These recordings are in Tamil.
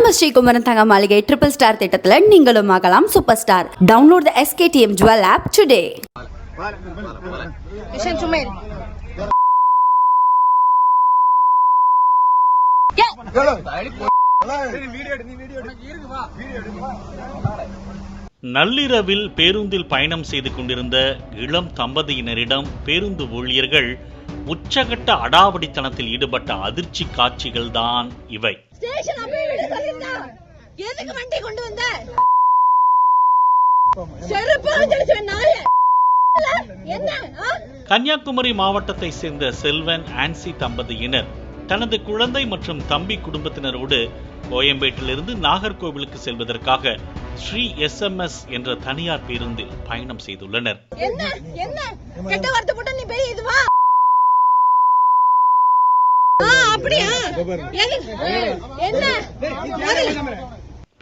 நம்ம ஸ்ரீகுமரன் தங்க மாளிகை ட்ரிபிள் ஸ்டார் திட்டத்துல நீங்களும் ஆகலாம் super star. Download the SKTM Jewel app today. நள்ளிரவில் பேருந்தில் பயணம் செய்து கொண்டிருந்த இளம் தம்பதியினரிடம் பேருந்து ஊழியர்கள் உச்சகட்ட அடாவடித்தனத்தில் ஈடுபட்ட அதிர்ச்சி காட்சிகள் தான் இவை. கன்னியாகுமரி மாவட்டத்தை சேர்ந்த செல்வன் ஆன்சி தம்பதியினர் தனது குழந்தை மற்றும் தம்பி குடும்பத்தினரோடு கோயம்பேட்டிலிருந்து நாகர்கோவிலுக்கு செல்வதற்காக ஸ்ரீ SMS என்ற தனியார் பேருந்தில் பயணம் செய்துள்ளனர்.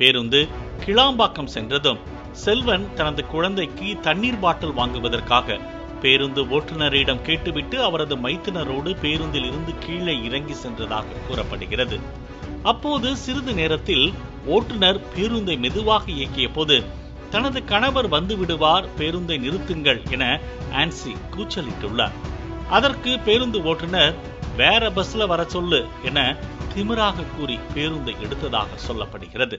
பேருந்து கிளாம்பாக்கம் சென்றதும் செல்வன் தனது குழந்தைக்கு தண்ணீர் பாட்டில் வாங்குவதற்காக பேருந்து ஓட்டுநரிடம் கேட்டுவிட்டு அவரது மைத்துனரோடு பேருந்தில் இருந்து கீழே இறங்கி சென்றதாக கூறப்படுகிறது. அப்போது சிறிது நேரத்தில் ஓட்டுநர் பேருந்தை மெதுவாக இயக்கிய போது தனது கணவர் வந்து விடுவார், பேருந்தை நிறுத்துங்கள் என ஆன்சி கூச்சலிட்டுள்ளார். அதற்கு பேருந்து ஓட்டுநர் வேற பஸ்ல வர சொல்லு என திமிராக கூறி பேருந்தை எடுத்ததாக சொல்லப்படுகிறது.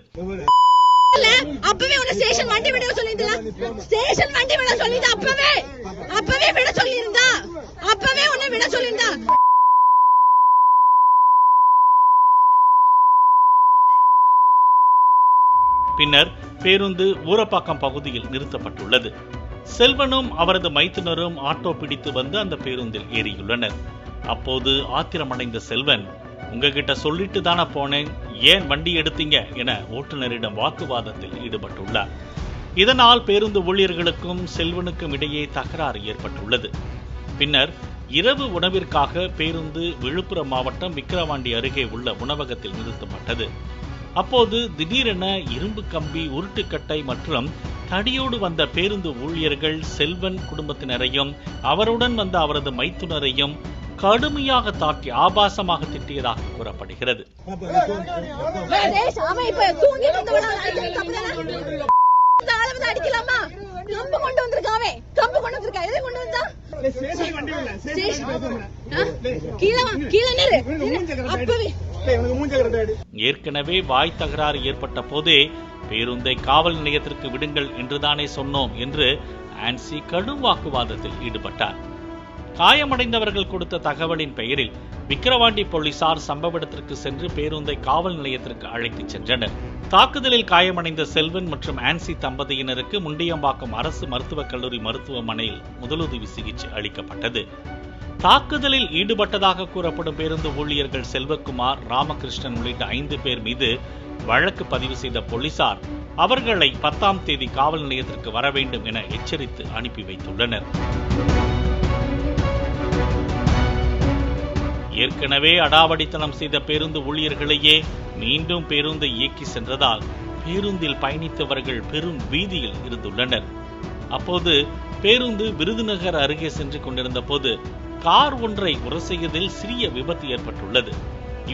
அப்பவே உன்னை ஸ்டேஷன் வண்டி விட சொல்லிருந்தா, ஸ்டேஷன் வண்டி விட சொல்லிருந்தா, அப்பவே விட சொல்லிருந்தா, அப்பவே உன்னை விட சொல்லிருந்தா. பின்னர் பேருந்து ஊரப்பாக்கம் பகுதியில் நிறுத்தப்பட்டுள்ளது. செல்வனும் அவரது மைத்துனரும் ஆட்டோ பிடித்து வந்து அந்த பேருந்தில் ஏறியுள்ளனர். அப்போது ஆத்திரமடைந்த செல்வன், உங்ககிட்ட சொல்லிட்டு தானே போனேன், ஏன் வண்டி எடுத்தீங்க என ஓட்டுநரிடம் வாக்குவாதத்தில் ஈடுபட்டுள்ளார். இதனால் பேருந்து ஊழியர்களுக்கும் செல்வனுக்கும் இடையே தகராறு ஏற்பட்டுள்ளது. பின்னர் இரவு உணவிற்காக பேருந்து விழுப்புரம் மாவட்டம் விக்கிரவாண்டி அருகே உள்ள உணவகத்தில் நிறுத்தப்பட்டது. அப்போது திடீரென இரும்பு கம்பி, உருட்டுக்கட்டை மற்றும் தடியோடு வந்த பேருந்து ஊழியர்கள் செல்வன் குடும்பத்தினரையும் அவருடன் வந்த அவரது மைத்துனரையும் கடுமையாக தாக்கி ஆபாசமாக திட்டியதாக கூறப்படுகிறது. ஏற்கனவே வாய் தகராறு ஏற்பட்ட போதே பேருந்தை காவல் நிலையத்திற்கு விடுங்கள் என்றுதானே சொன்னோம் என்று ஆன்சி கடும் வாக்குவாதத்தில் ஈடுபட்டார். காயமடைந்தவர்கள் கொடுத்த தகவலின் பெயரில் விக்கிரவாண்டி போலீசார் சம்பவ இடத்திற்கு சென்று பேருந்தை காவல் நிலையத்திற்கு அழைத்துச் சென்றனர். தாக்குதலில் காயமடைந்த செல்வன் மற்றும் ஆன்சி தம்பதியினருக்கு முண்டியம்பாக்கம் அரசு மருத்துவக் கல்லூரி மருத்துவமனையில் முதலுதவி சிகிச்சை அளிக்கப்பட்டது. தாக்குதலில் ஈடுபட்டதாக கூறப்படும் பேருந்து ஊழியர்கள் செல்வகுமார், ராமகிருஷ்ணன் உள்ளிட்ட 5 பேர் மீது வழக்கு பதிவு செய்த போலீசார் அவர்களை 10ஆம் தேதி காவல் நிலையத்திற்கு வர வேண்டும் என எச்சரித்து அனுப்பி வைத்துள்ளனர். ஏற்கனவே அடாவடித்தனம் செய்த பேருந்து ஊழியர்களையே மீண்டும் பேருந்தை இயக்கி சென்றதால் பேருந்தில் பயணித்தவர்கள் பெரும் பீதியில் இருந்துள்ளனர். அப்போது பேருந்து விருதுநகர் அருகே சென்று கொண்டிருந்த போது கார் ஒன்றை உரசியதில் சிறிய விபத்து ஏற்பட்டுள்ளது.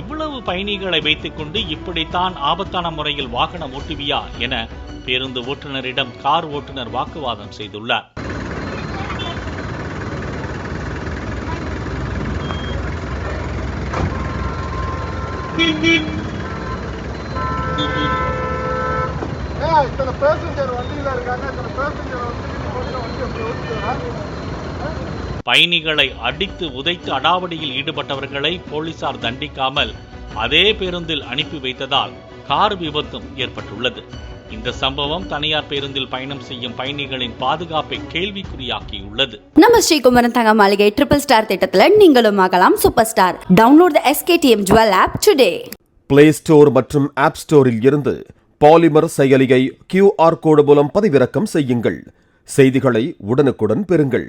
இவ்வளவு பயணிகளை வைத்துக் கொண்டு இப்படித்தான் ஆபத்தான முறையில் வாகனம் ஓட்டுவியா என பேருந்து ஓட்டுநரிடம் கார் ஓட்டுநர் வாக்குவாதம் செய்துள்ளார். பயணிகளை அடித்து உதைத்து அடாவடியில் ஈடுபட்டவர்களை போலீசார் தண்டிக்காமல் அதே பேருந்தில் அனுப்பி வைத்ததால் கார் விபத்தும் ஏற்பட்டுள்ளது. இந்த சம்பவம் தனியார் பேருந்தில் பயணம் செய்யும் பயணிகளின் பாதுகாப்பை கேள்விக்குறியாக்கியுள்ளது. நம்ம ஸ்ரீகுமரன் தங்க மாளிகை ட்ரிபிள் ஸ்டார் திட்டத்துல நீங்களும் ஆகலாம் super star. Download the SKTM Jewel app today. Play store மற்றும் ஆப் ஸ்டோரில் இருந்து பாலிமர் செயலியை QR கோடு மூலம் பதிவிறக்கம் செய்யுங்கள். செய்திகளை உடனுக்குடன் பெறுங்கள்.